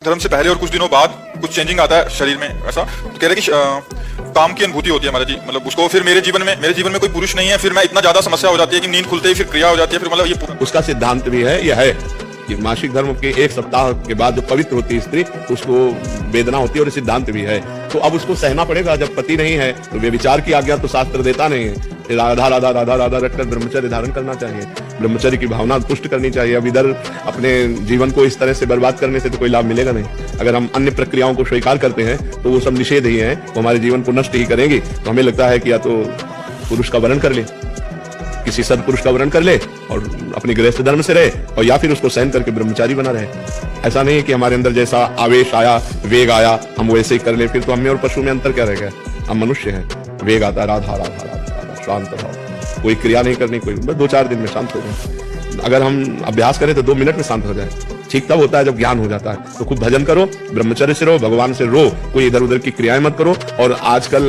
धर्म से पहले और कुछ दिनों बाद कुछ चेंजिंग आता है शरीर में, ऐसा तो कह रहे कि काम की अनुभूति होती है हमारे जी, मतलब उसको फिर मेरे जीवन में कोई पुरुष नहीं है, फिर मैं इतना ज्यादा समस्या हो जाती है कि नींद खुलते ही फिर क्रिया हो जाती है, फिर मतलब ये पूरा उसका सिद्धांत भी है, यह है कि मासिक धर्म के एक सप्ताह के बाद जो पवित्र होती है स्त्री, उसको वेदना होती है और सिद्धांत भी है। तो अब उसको सहना पड़ेगा। जब पति नहीं है तो व्यभिचार की आज्ञा तो शास्त्र देता नहीं है। राधा राधा राधा राधा रखकर ब्रह्मचर्य धारण करना चाहिए, ब्रह्मचर्य की भावना पुष्ट करनी चाहिए। अब इधर अपने जीवन को इस तरह से बर्बाद करने से तो कोई लाभ मिलेगा नहीं। अगर हम अन्य प्रक्रियाओं को स्वीकार करते हैं तो वो सब निषेध ही है, वो हमारे जीवन को नष्ट ही करेंगी। तो हमें लगता है कि या तो पुरुष का वर्ण कर ले, किसी सदपुरुष का वर्ण कर ले और अपने गृहस्थ धर्म से रहे, और या फिर उसको सहन करके ब्रह्मचारी बना रहे। ऐसा नहीं है कि हमारे अंदर जैसा आवेश आया, वेग आया, हम वैसे ही कर ले। फिर तो हमें और पशु में अंतर क्या रह गया? हम मनुष्य हैं। वेग आता है, राधा राधा राधा राधा, शांत रहो, कोई क्रिया नहीं करनी, कोई बस 2-4 दिन में शांत हो जाए। अगर हम अभ्यास करें तो 2 मिनट में शांत हो जाए। ठीक तब होता है जब ज्ञान हो जाता है। तो खूब भजन करो, ब्रह्मचर्य से रहो, भगवान से रो, कोई इधर उधर की क्रियाएं मत करो। और आजकल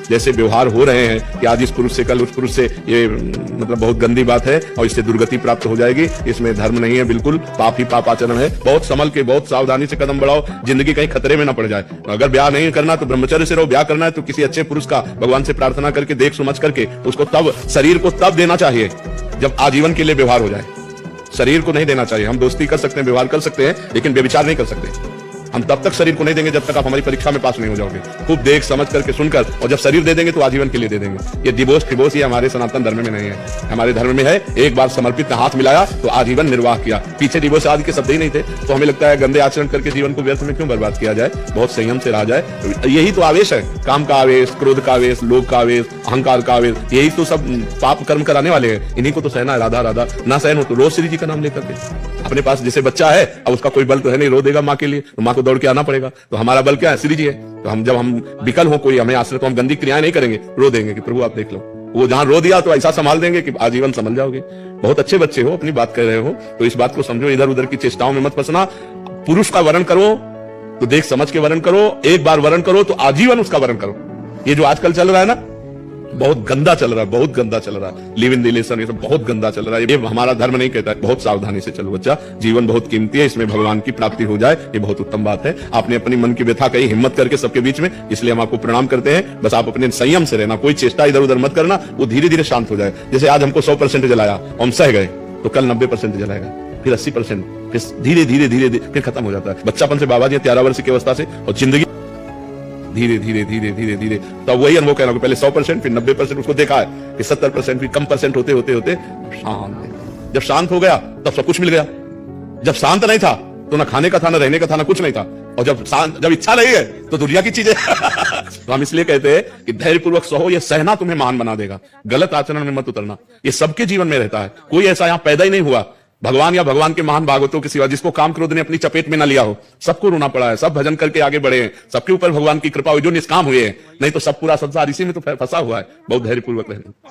जैसे व्यवहार हो रहे हैं कि आज इस पुरुष से कल उस पुरुष से, ये मतलब बहुत गंदी बात है और इससे दुर्गति प्राप्त हो जाएगी। इसमें धर्म नहीं है, बिल्कुल पाप ही पाप आचरण है। बहुत संभल के, बहुत सावधानी से कदम बढ़ाओ, जिंदगी कहीं खतरे में ना पड़ जाए। अगर ब्याह नहीं करना तो ब्रह्मचर्य से रहो, ब्याह करना है तो किसी अच्छे पुरुष का भगवान से प्रार्थना करके, देख समझ करके उसको तब, शरीर को तब देना चाहिए जब आजीवन के लिए व्यवहार हो जाए। शरीर को नहीं देना चाहिए। हम दोस्ती कर सकते हैं, व्यवहार कर सकते हैं, लेकिन व्यभिचार नहीं कर सकते। हम तब तक शरीर को नहीं देंगे जब तक आप हमारी परीक्षा में पास नहीं हो जाओगे। खूब देख समझ करके, सुनकर, और जब शरीर दे देंगे तो आजीवन के लिए दे देंगे। ये डिवोर्स ये हमारे सनातन धर्म में नहीं है। हमारे धर्म में है एक बार समर्पित हाथ मिलाया तो आजीवन निर्वाह किया। पीछे डिवोर्स आदि के शब्द ही नहीं थे। तो हमें लगता है गंदे आचरण करके जीवन को व्यर्थ में क्यों बर्बाद किया जाए, बहुत संयम से रहा जाए। यही तो आवेश है, काम का आवेश, क्रोध का आवेश, लोभ का आवेश, अहंकार का आवेश, यही तो सब पाप कर्म कराने वाले हैं। इन्हीं को तो सहना है। राधा राधा ना सहन हो तो रोज श्री जी का नाम लेकर के। अपने पास जैसे बच्चा है, अब उसका कोई बल तो है नहीं, रो देगा माँ के लिए, तो माँ को दौड़ के आना पड़ेगा। तो हमारा बल क्या है? श्री जी है। तो जब हम विकल हो, कोई हमें आश्रय, तो हम गंदी क्रियाएं नहीं करेंगे, रो देंगे कि प्रभु आप देख लो। वो जहां रो दिया तो ऐसा संभाल देंगे कि आजीवन संभल जाओगे। बहुत अच्छे बच्चे हो, अपनी बात कर रहे हो तो इस बात को समझो। इधर उधर की चेष्टाओं में मत फंसना। पुरुष का वर्ण करो तो देख समझ के वर्ण करो। एक बार वर्ण करो तो आजीवन उसका वर्ण करो। ये जो आजकल चल रहा है ना, बहुत गंदा चल रहा है, बहुत गंदा चल रहा है। लिव इन रिलेशन, ये सब बहुत गंदा चल रहा है। ये हमारा धर्म नहीं कहता है। बहुत सावधानी से चलो बच्चा, जीवन बहुत कीमती है, इसमें भगवान की प्राप्ति हो जाए, ये बहुत उत्तम बात है। आपने अपनी मन की व्यथा कही, हिम्मत करके सबके बीच में, इसलिए हम आपको प्रणाम करते हैं। बस आप अपने संयम से रहना, कोई चेष्टा इधर उधर मत करना, वो धीरे धीरे शांत हो जाए। जैसे आज हमको 100% जलाया, हम सह गए, तो कल 90% जलाएगा, फिर 80%, फिर धीरे धीरे धीरे फिर खत्म हो जाता है। बच्चापन से बाबा जी 13 वर्ष की अवस्था से, और जिंदगी धीरे धीरे धीरे धीरे धीरे, तो वही अनुभव कहना, पहले 100%, फिर 90%, उसको देखा है कि 70%, फिर कम परसेंट होते होते होते शांत। जब शांत हो गया तब सब कुछ मिल गया। जब शांत नहीं था तो ना खाने का था, ना रहने का था, ना कुछ नहीं था। और जब इच्छा नहीं है तो दुनिया की चीजें तो हम इसलिए कहते हैं कि धैर्यपूर्वक सहो, ये सहना तुम्हें महान बना देगा। गलत आचरण में मत उतरना, ये सबके जीवन में रहता है। कोई ऐसा यहाँ पैदा ही नहीं हुआ भगवान या भगवान के महान भागवतों के सिवा जिसको काम क्रोध ने अपनी चपेट में ना लिया हो। सबको रोना पड़ा है, सब भजन करके आगे बढ़े हैं, सबके ऊपर भगवान की कृपा हुई, जो निष्काम हुए हैं। नहीं तो सब पूरा संसार इसी में तो फंसा हुआ है। बहुत धैर्यपूर्वक रहना।